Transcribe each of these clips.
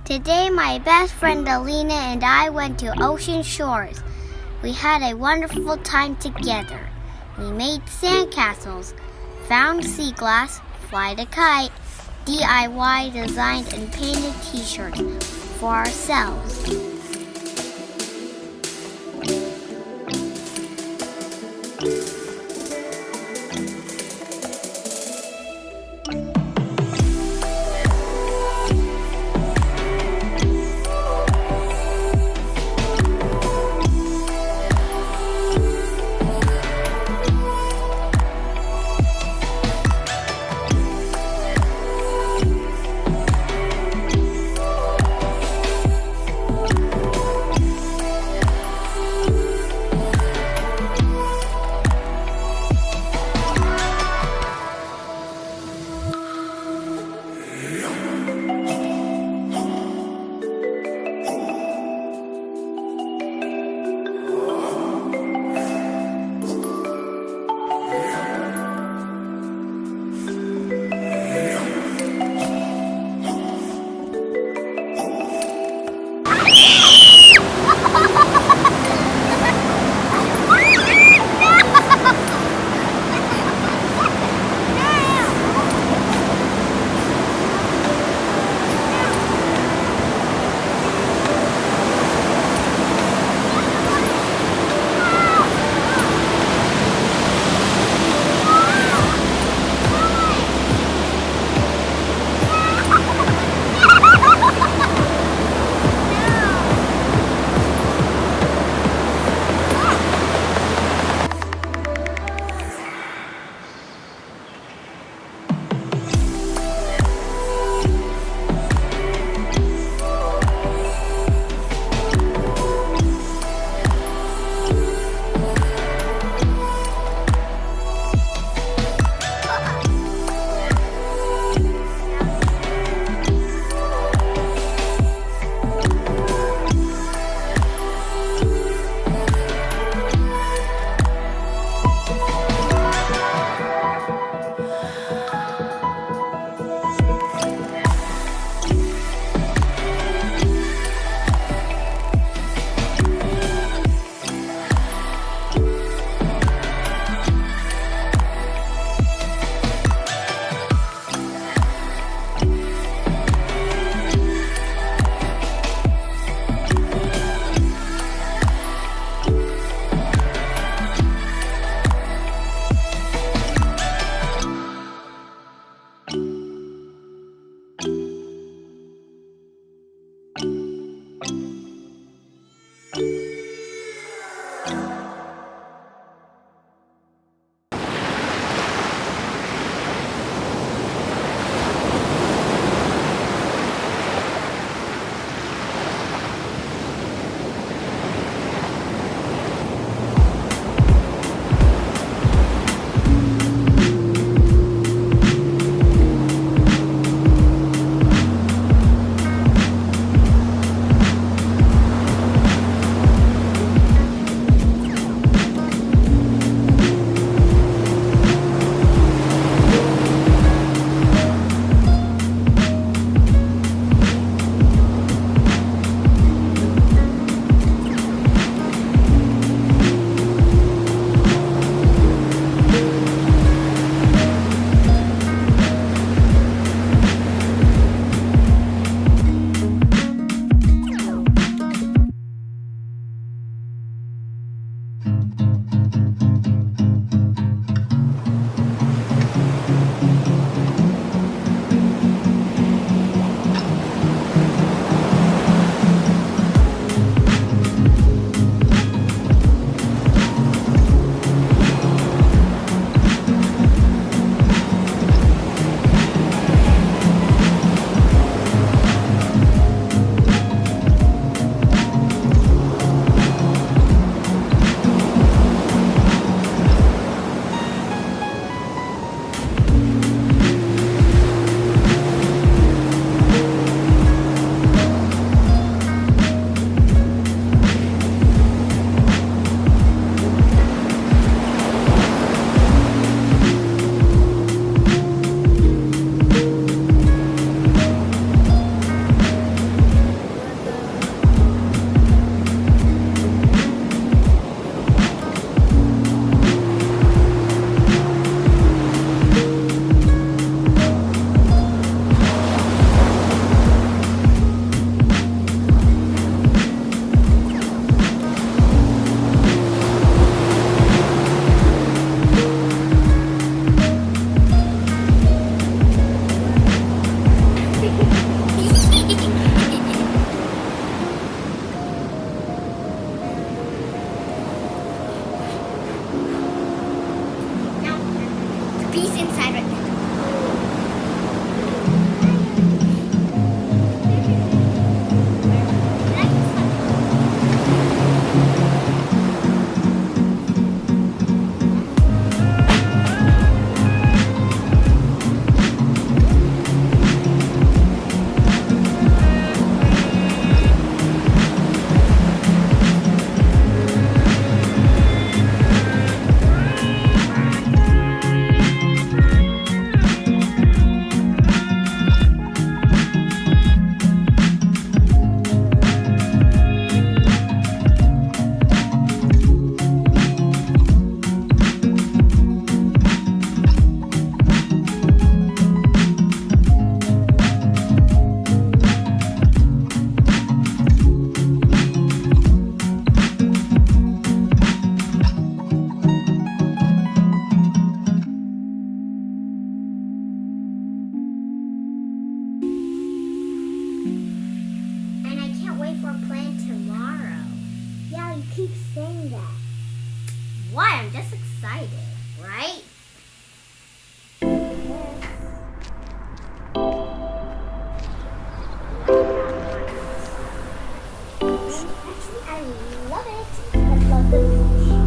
Today my best friend Alina and I went to ocean shores. We had a wonderful time together. We made sandcastles, found seaglass, flied a kite, DIY designed and painted t-shirts for ourselves. for a plan tomorrow. Yeah, you keep saying that. Why? I'm just excited, right? Actually, I love it. I love the beach.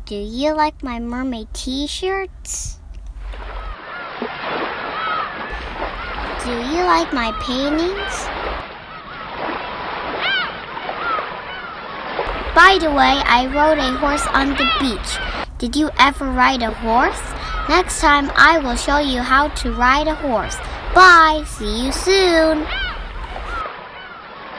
Do you like my mermaid t-shirts? Do you like my paintings? By the way, I rode a horse on the beach. Did you ever ride a horse? Next time I will show you how to ride a horse. Bye! See you soon!